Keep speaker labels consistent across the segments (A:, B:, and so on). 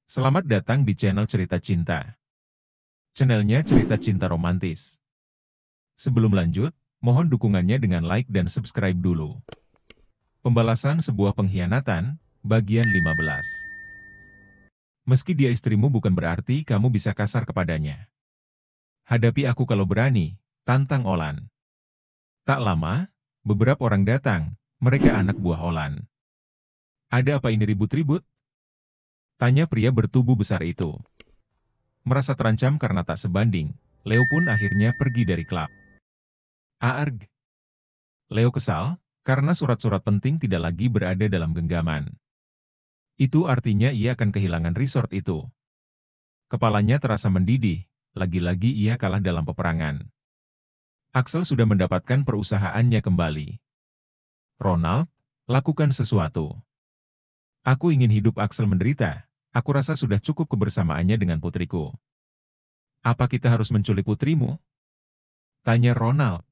A: Selamat datang di channel Cerita Cinta. Channelnya cerita cinta romantis. Sebelum lanjut, mohon dukungannya dengan like dan subscribe dulu. Pembalasan sebuah pengkhianatan, bagian 15. Meski dia istrimu bukan berarti kamu bisa kasar kepadanya. Hadapi aku kalau berani, tantang Olan. Tak lama, beberapa orang datang, mereka anak buah Olan. Ada apa ini ribut-ribut? Tanya pria bertubuh besar itu. Merasa terancam karena tak sebanding, Leo pun akhirnya pergi dari klub. Aarg. Leo kesal, karena surat-surat penting tidak lagi berada dalam genggaman. Itu artinya ia akan kehilangan resort itu. Kepalanya terasa mendidih, lagi-lagi ia kalah dalam peperangan. Axel sudah mendapatkan perusahaannya kembali. Ronald, lakukan sesuatu. Aku ingin hidup Axel menderita, aku rasa sudah cukup kebersamaannya dengan putriku. Apa kita harus menculik putrimu? Tanya Ronald.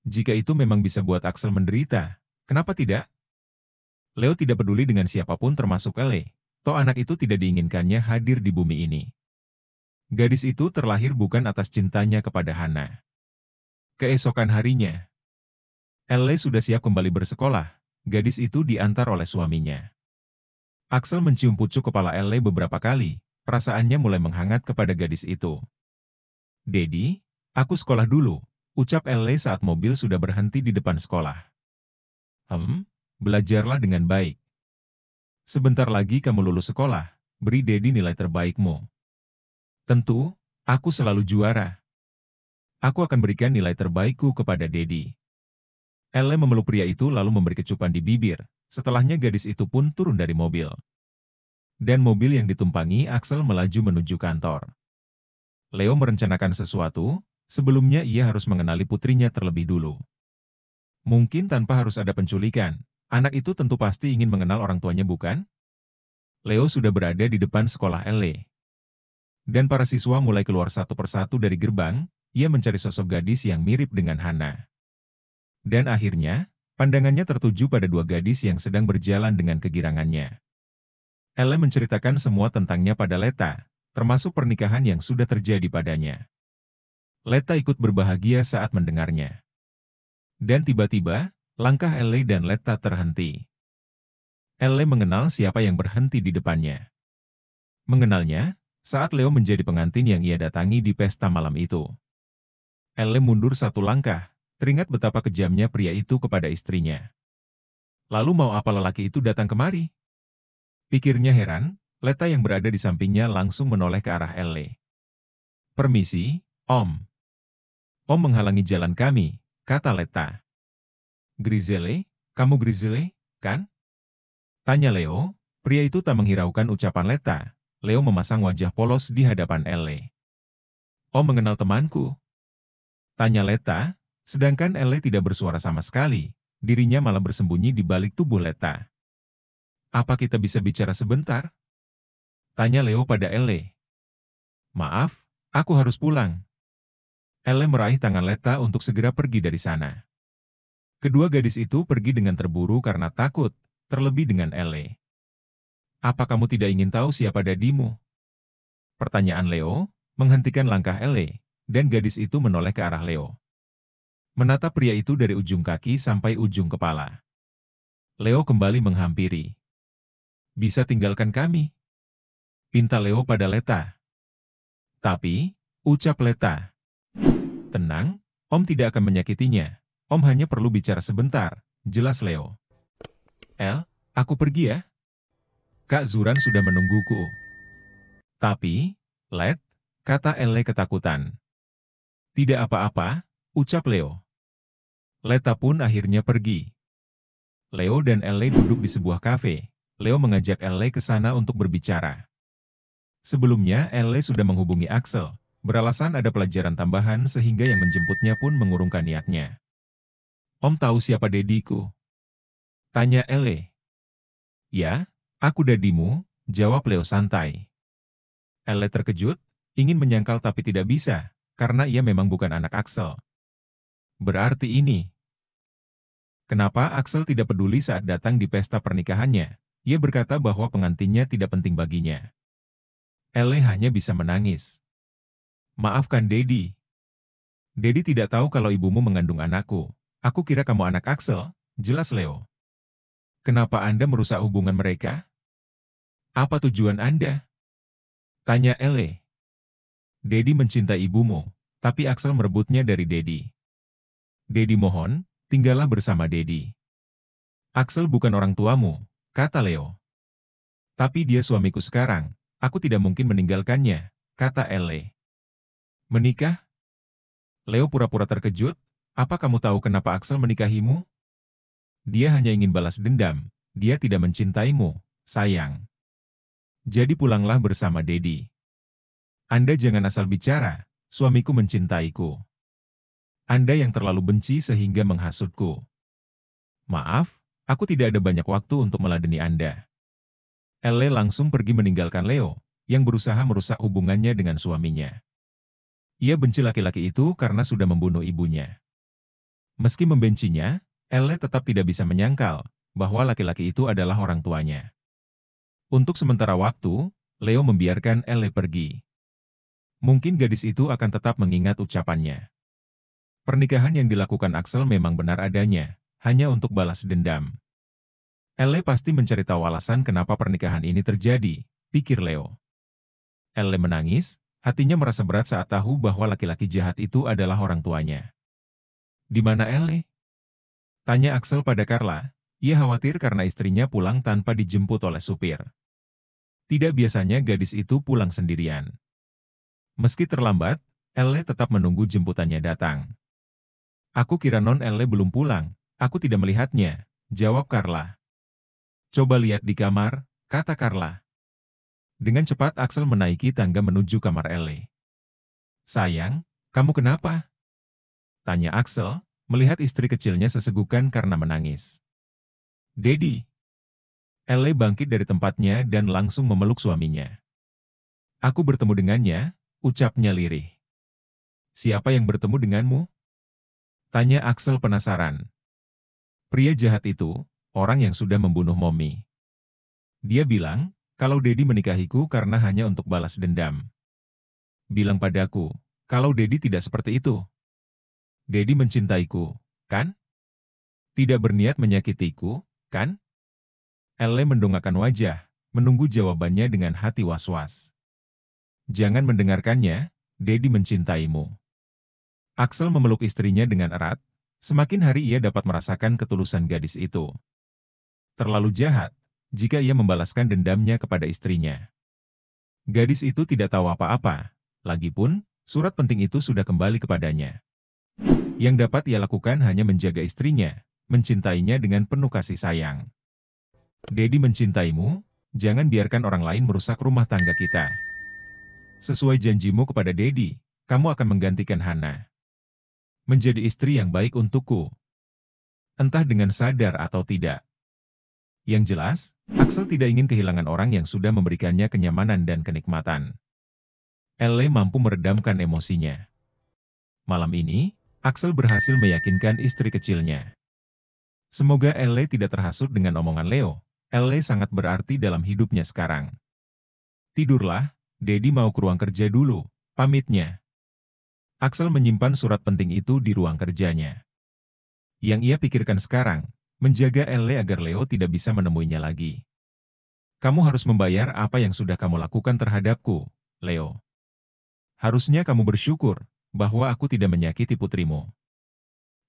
A: Jika itu memang bisa buat Axel menderita, kenapa tidak? Leo tidak peduli dengan siapapun termasuk Ele. Toh anak itu tidak diinginkannya hadir di bumi ini. Gadis itu terlahir bukan atas cintanya kepada Hana. Keesokan harinya, Ele sudah siap kembali bersekolah. Gadis itu diantar oleh suaminya. Axel mencium pucuk kepala Ele beberapa kali. Perasaannya mulai menghangat kepada gadis itu. Dedi, aku sekolah dulu, ucap Ele saat mobil sudah berhenti di depan sekolah. Belajarlah dengan baik. Sebentar lagi kamu lulus sekolah, beri Dedi nilai terbaikmu. Tentu, aku selalu juara. Aku akan berikan nilai terbaikku kepada Dedi. Elle memeluk pria itu lalu memberi kecupan di bibir, setelahnya gadis itu pun turun dari mobil. Dan mobil yang ditumpangi Axel melaju menuju kantor. Leo merencanakan sesuatu, sebelumnya ia harus mengenali putrinya terlebih dulu. Mungkin tanpa harus ada penculikan, anak itu tentu pasti ingin mengenal orang tuanya bukan? Leo sudah berada di depan sekolah Elle. Dan para siswa mulai keluar satu persatu dari gerbang, ia mencari sosok gadis yang mirip dengan Hana. Dan akhirnya, pandangannya tertuju pada dua gadis yang sedang berjalan dengan kegirangannya. Elle menceritakan semua tentangnya pada Leta, termasuk pernikahan yang sudah terjadi padanya. Leta ikut berbahagia saat mendengarnya. Dan tiba-tiba, langkah Elle dan Leta terhenti. Elle mengenal siapa yang berhenti di depannya. Mengenalnya, saat Leo menjadi pengantin yang ia datangi di pesta malam itu. Elle mundur satu langkah, teringat betapa kejamnya pria itu kepada istrinya. Lalu mau apa lelaki itu datang kemari? Pikirnya heran, Leta yang berada di sampingnya langsung menoleh ke arah Elle. Permisi, Om. Om menghalangi jalan kami, kata Leta. Grisele, kamu Grisele, kan? Tanya Leo, pria itu tak menghiraukan ucapan Leta. Leo memasang wajah polos di hadapan Elle. Om mengenal temanku. Tanya Leta, sedangkan Elle tidak bersuara sama sekali, dirinya malah bersembunyi di balik tubuh Leta. Apa kita bisa bicara sebentar? Tanya Leo pada Elle. Maaf, aku harus pulang. Elle meraih tangan Leta untuk segera pergi dari sana. Kedua gadis itu pergi dengan terburu karena takut, terlebih dengan Elle. Apa kamu tidak ingin tahu siapa dadimu? Pertanyaan Leo, menghentikan langkah Elle, dan gadis itu menoleh ke arah Leo. Menatap pria itu dari ujung kaki sampai ujung kepala. Leo kembali menghampiri. Bisa tinggalkan kami? Pinta Leo pada Leta. Tapi, ucap Leta. Tenang, Om tidak akan menyakitinya. Om hanya perlu bicara sebentar, jelas Leo. Aku pergi ya. Kak Zuran sudah menungguku. Tapi, Let, kata Elle ketakutan. Tidak apa-apa, ucap Leo. Leta pun akhirnya pergi. Leo dan Elle duduk di sebuah kafe. Leo mengajak Elle ke sana untuk berbicara. Sebelumnya, Elle sudah menghubungi Axel, beralasan ada pelajaran tambahan sehingga yang menjemputnya pun mengurungkan niatnya. Om tahu siapa dediku? Tanya Elle. Ya, aku dadimu, jawab Leo santai. Elle terkejut, ingin menyangkal tapi tidak bisa, karena ia memang bukan anak Axel. Berarti ini. Kenapa Axel tidak peduli saat datang di pesta pernikahannya? Ia berkata bahwa pengantinnya tidak penting baginya. Elle hanya bisa menangis. Maafkan Dedi. Dedi tidak tahu kalau ibumu mengandung anakku. Aku kira kamu anak Axel, jelas Leo. Kenapa Anda merusak hubungan mereka? Apa tujuan Anda? Tanya Elle. Dedi mencintai ibumu, tapi Axel merebutnya dari Dedi. Dedi mohon, tinggallah bersama Dedi. Axel bukan orang tuamu, kata Leo. Tapi dia suamiku sekarang, aku tidak mungkin meninggalkannya, kata Elle. Menikah? Leo pura-pura terkejut, apa kamu tahu kenapa Axel menikahimu? Dia hanya ingin balas dendam, dia tidak mencintaimu, sayang. Jadi pulanglah bersama Dedi. Anda jangan asal bicara, suamiku mencintaiku. Anda yang terlalu benci sehingga menghasutku. Maaf, aku tidak ada banyak waktu untuk meladeni Anda. Elle langsung pergi meninggalkan Leo, yang berusaha merusak hubungannya dengan suaminya. Ia benci laki-laki itu karena sudah membunuh ibunya. Meski membencinya, Elle tetap tidak bisa menyangkal bahwa laki-laki itu adalah orang tuanya. Untuk sementara waktu, Leo membiarkan Elle pergi. Mungkin gadis itu akan tetap mengingat ucapannya. Pernikahan yang dilakukan Axel memang benar adanya, hanya untuk balas dendam. Elle pasti mencari tahu alasan kenapa pernikahan ini terjadi, pikir Leo. Elle menangis, hatinya merasa berat saat tahu bahwa laki-laki jahat itu adalah orang tuanya. Di mana Elle? Tanya Axel pada Carla. Ia khawatir karena istrinya pulang tanpa dijemput oleh supir. Tidak biasanya gadis itu pulang sendirian. Meski terlambat, Elle tetap menunggu jemputannya datang. Aku kira non Elle belum pulang, aku tidak melihatnya, jawab Carla. Coba lihat di kamar, kata Carla. Dengan cepat Axel menaiki tangga menuju kamar Elle. Sayang, kamu kenapa? Tanya Axel, melihat istri kecilnya sesegukan karena menangis. Dedi. Elle bangkit dari tempatnya dan langsung memeluk suaminya. Aku bertemu dengannya, ucapnya lirih. Siapa yang bertemu denganmu? Tanya Axel penasaran. Pria jahat itu, orang yang sudah membunuh Mommy. Dia bilang, kalau Dedi menikahiku karena hanya untuk balas dendam. Bilang padaku, kalau Dedi tidak seperti itu. Dedi mencintaiku, kan? Tidak berniat menyakitiku, kan? Elle mendongakkan wajah, menunggu jawabannya dengan hati was-was. Jangan mendengarkannya, Dedi mencintaimu. Axel memeluk istrinya dengan erat, semakin hari ia dapat merasakan ketulusan gadis itu. Terlalu jahat, jika ia membalaskan dendamnya kepada istrinya. Gadis itu tidak tahu apa-apa, lagipun, surat penting itu sudah kembali kepadanya. Yang dapat ia lakukan hanya menjaga istrinya, mencintainya dengan penuh kasih sayang. Dedi mencintaimu, jangan biarkan orang lain merusak rumah tangga kita. Sesuai janjimu kepada Dedi, kamu akan menggantikan Hana. Menjadi istri yang baik untukku. Entah dengan sadar atau tidak. Yang jelas, Axel tidak ingin kehilangan orang yang sudah memberikannya kenyamanan dan kenikmatan. Elle mampu meredamkan emosinya. Malam ini, Axel berhasil meyakinkan istri kecilnya. Semoga Elle tidak terhasut dengan omongan Leo. Elle sangat berarti dalam hidupnya sekarang. Tidurlah, Dedi mau ke ruang kerja dulu, pamitnya. Axel menyimpan surat penting itu di ruang kerjanya. Yang ia pikirkan sekarang, menjaga Elle agar Leo tidak bisa menemuinya lagi. Kamu harus membayar apa yang sudah kamu lakukan terhadapku, Leo. Harusnya kamu bersyukur bahwa aku tidak menyakiti putrimu.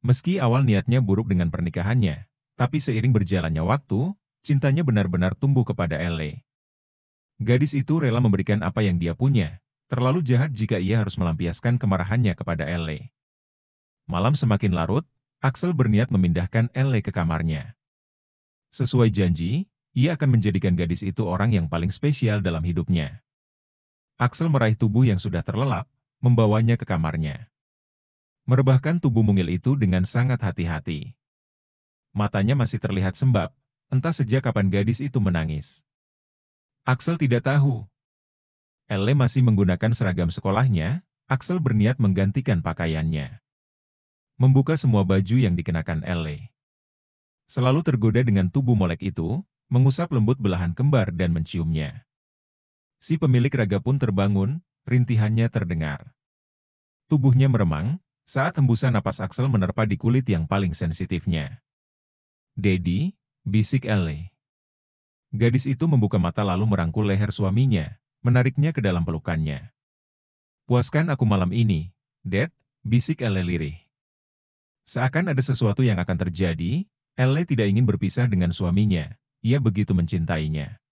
A: Meski awal niatnya buruk dengan pernikahannya, tapi seiring berjalannya waktu, cintanya benar-benar tumbuh kepada Elle. Gadis itu rela memberikan apa yang dia punya, terlalu jahat jika ia harus melampiaskan kemarahannya kepada Elle. Malam semakin larut, Axel berniat memindahkan Elle ke kamarnya. Sesuai janji, ia akan menjadikan gadis itu orang yang paling spesial dalam hidupnya. Axel meraih tubuh yang sudah terlelap, membawanya ke kamarnya. Merebahkan tubuh mungil itu dengan sangat hati-hati. Matanya masih terlihat sembab, entah sejak kapan gadis itu menangis. Axel tidak tahu. Elle masih menggunakan seragam sekolahnya, Axel berniat menggantikan pakaiannya. Membuka semua baju yang dikenakan Elle. Selalu tergoda dengan tubuh molek itu, mengusap lembut belahan kembar dan menciumnya. Si pemilik raga pun terbangun, rintihannya terdengar. Tubuhnya meremang, saat hembusan napas Axel menerpa di kulit yang paling sensitifnya. "Daddy," bisik Elle. Gadis itu membuka mata lalu merangkul leher suaminya, menariknya ke dalam pelukannya. "Puaskan aku malam ini, Dad," bisik Elle lirih. Seakan ada sesuatu yang akan terjadi, Elle tidak ingin berpisah dengan suaminya, ia begitu mencintainya.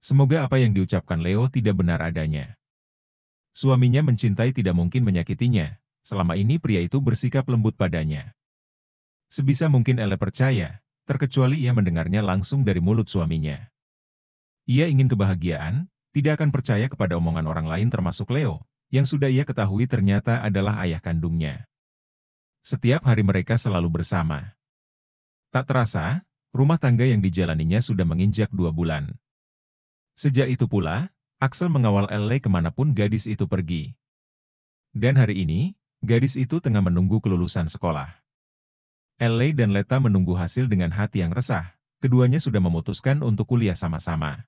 A: Semoga apa yang diucapkan Leo tidak benar adanya. Suaminya mencintai tidak mungkin menyakitinya, selama ini pria itu bersikap lembut padanya. Sebisa mungkin Elle percaya, terkecuali ia mendengarnya langsung dari mulut suaminya. Ia ingin kebahagiaan, tidak akan percaya kepada omongan orang lain termasuk Leo, yang sudah ia ketahui ternyata adalah ayah kandungnya. Setiap hari mereka selalu bersama. Tak terasa, rumah tangga yang dijalaninya sudah menginjak 2 bulan. Sejak itu pula, Axel mengawal Elle kemanapun gadis itu pergi. Dan hari ini, gadis itu tengah menunggu kelulusan sekolah. Elle dan Leta menunggu hasil dengan hati yang resah, keduanya sudah memutuskan untuk kuliah sama-sama.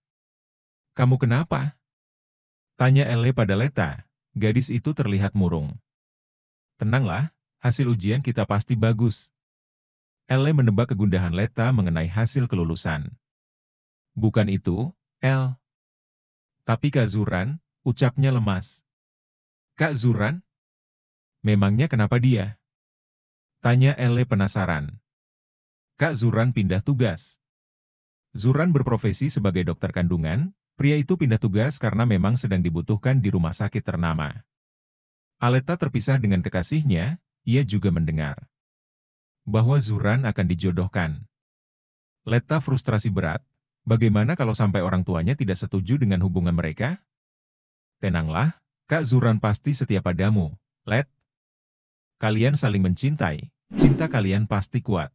A: "Kamu kenapa?" tanya Elle pada Leta, gadis itu terlihat murung. "Tenanglah, hasil ujian kita pasti bagus." Elle menebak kegundahan Leta mengenai hasil kelulusan. "Bukan itu, Elle. Tapi Kak Zuran," ucapnya lemas. "Kak Zuran? Memangnya kenapa dia?" tanya Elle penasaran. "Kak Zuran pindah tugas." Zuran berprofesi sebagai dokter kandungan, pria itu pindah tugas karena memang sedang dibutuhkan di rumah sakit ternama. Aleta terpisah dengan kekasihnya, ia juga mendengar bahwa Zuran akan dijodohkan. Leta frustrasi berat, bagaimana kalau sampai orang tuanya tidak setuju dengan hubungan mereka? "Tenanglah, Kak Zuran pasti setia padamu, Let. Kalian saling mencintai, cinta kalian pasti kuat."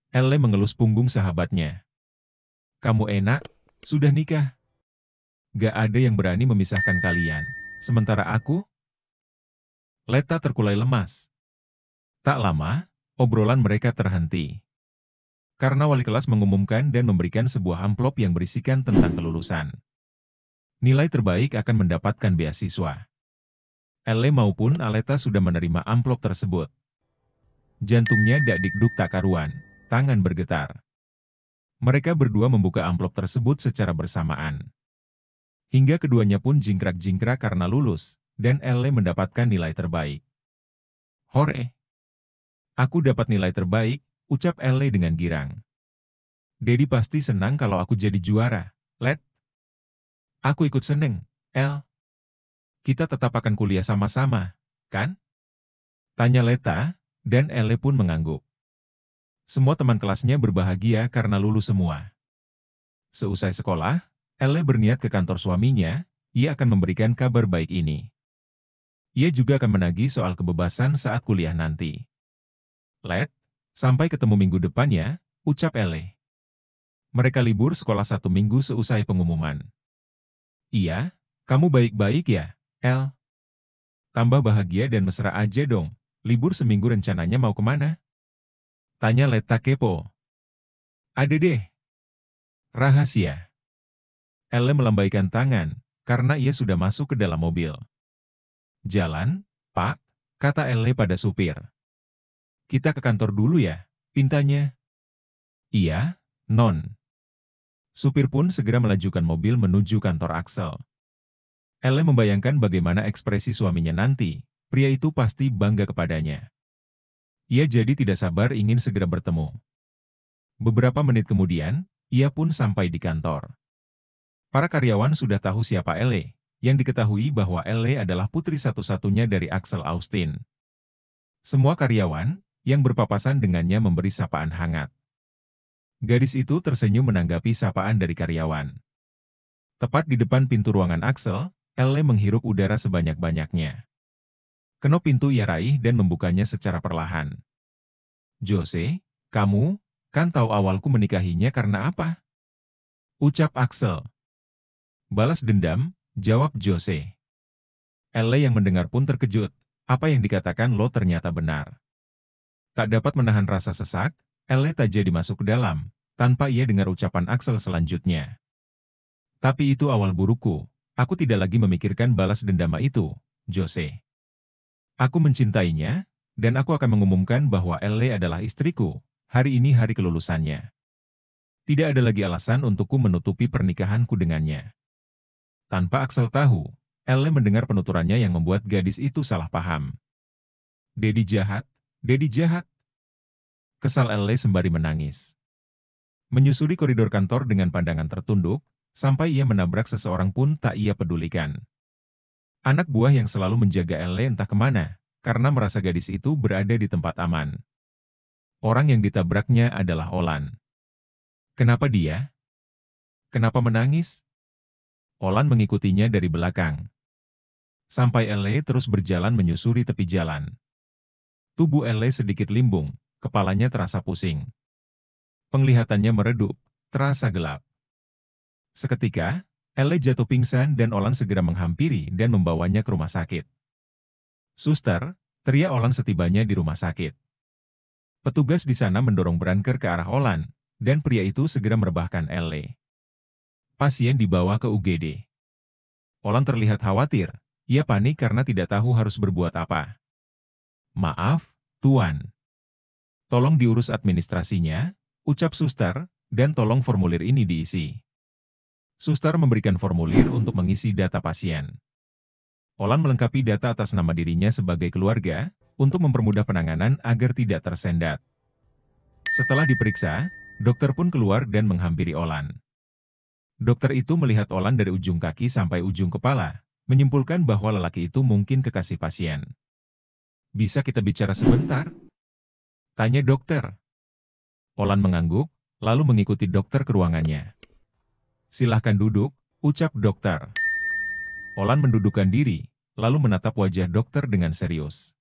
A: Elle mengelus punggung sahabatnya. "Kamu enak, sudah nikah. Gak ada yang berani memisahkan kalian. Sementara aku..." Leta terkulai lemas. Tak lama, obrolan mereka terhenti. Karena wali kelas mengumumkan dan memberikan sebuah amplop yang berisikan tentang kelulusan. Nilai terbaik akan mendapatkan beasiswa. Elle maupun Aleta sudah menerima amplop tersebut. Jantungnya dak-dikduk tak karuan, tangan bergetar. Mereka berdua membuka amplop tersebut secara bersamaan. Hingga keduanya pun jingkrak-jingkrak karena lulus, dan Elle mendapatkan nilai terbaik. "Hore! Aku dapat nilai terbaik," ucap Elle dengan girang. "Daddy pasti senang kalau aku jadi juara, Let." "Aku ikut seneng, Elle. Kita tetap akan kuliah sama-sama, kan?" tanya Leta, dan Elle pun mengangguk. Semua teman kelasnya berbahagia karena lulus semua. Seusai sekolah, Elle berniat ke kantor suaminya, ia akan memberikan kabar baik ini. Ia juga akan menagih soal kebebasan saat kuliah nanti. "Let, sampai ketemu minggu depan ya," ucap Elle. Mereka libur sekolah 1 minggu seusai pengumuman. "Iya, kamu baik-baik ya, Elle? Tambah bahagia dan mesra aja dong, libur seminggu rencananya mau kemana?" tanya Leta kepo. "Ada deh. Rahasia." Elle melambaikan tangan, karena ia sudah masuk ke dalam mobil. "Jalan, Pak," kata Elle pada supir. "Kita ke kantor dulu ya," pintanya. "Iya, Non." Supir pun segera melajukan mobil menuju kantor Axel. Elle membayangkan bagaimana ekspresi suaminya nanti, pria itu pasti bangga kepadanya. Ia jadi tidak sabar ingin segera bertemu. Beberapa menit kemudian, ia pun sampai di kantor. Para karyawan sudah tahu siapa Elle, yang diketahui bahwa Elle adalah putri satu-satunya dari Axel Austin. Semua karyawan yang berpapasan dengannya memberi sapaan hangat. Gadis itu tersenyum menanggapi sapaan dari karyawan. Tepat di depan pintu ruangan Axel, Elle menghirup udara sebanyak-banyaknya. Kenop pintu ia raih dan membukanya secara perlahan. "Jose, kamu, kan tahu awalku menikahinya karena apa?" ucap Axel. "Balas dendam," jawab Jose. Elle yang mendengar pun terkejut, apa yang dikatakan Lo ternyata benar. Tak dapat menahan rasa sesak, Elle tak jadi masuk ke dalam, tanpa ia dengar ucapan Axel selanjutnya. Tapi itu awal burukku. Aku tidak lagi memikirkan balas dendam itu, Jose. Aku mencintainya, dan aku akan mengumumkan bahwa Elle adalah istriku. Hari ini hari kelulusannya. Tidak ada lagi alasan untukku menutupi pernikahanku dengannya. Tanpa Axel tahu, Elle mendengar penuturannya yang membuat gadis itu salah paham. Dedi jahat, Dedi jahat. Kesal Elle sembari menangis. Menyusuri koridor kantor dengan pandangan tertunduk, sampai ia menabrak seseorang pun tak ia pedulikan. Anak buah yang selalu menjaga Elle entah kemana, karena merasa gadis itu berada di tempat aman. Orang yang ditabraknya adalah Olan. Kenapa dia? Kenapa menangis? Olan mengikutinya dari belakang. Sampai Elle terus berjalan menyusuri tepi jalan. Tubuh Elle sedikit limbung, kepalanya terasa pusing. Penglihatannya meredup, terasa gelap. Seketika, Elle jatuh pingsan dan Olan segera menghampiri dan membawanya ke rumah sakit. "Suster," teriak Olan setibanya di rumah sakit. Petugas di sana mendorong Branker ke arah Olan, dan pria itu segera merebahkan Elle. Pasien dibawa ke UGD. Olan terlihat khawatir, ia panik karena tidak tahu harus berbuat apa. "Maaf, Tuan. Tolong diurus administrasinya," ucap suster, "dan tolong formulir ini diisi." Suster memberikan formulir untuk mengisi data pasien. Olan melengkapi data atas nama dirinya sebagai keluarga, untuk mempermudah penanganan agar tidak tersendat. Setelah diperiksa, dokter pun keluar dan menghampiri Olan. Dokter itu melihat Olan dari ujung kaki sampai ujung kepala, menyimpulkan bahwa lelaki itu mungkin kekasih pasien. "Bisa kita bicara sebentar?" tanya dokter. Olan mengangguk, lalu mengikuti dokter ke ruangannya. "Silahkan duduk," ucap dokter. Olan mendudukkan diri, lalu menatap wajah dokter dengan serius.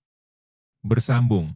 A: "Bersambung,"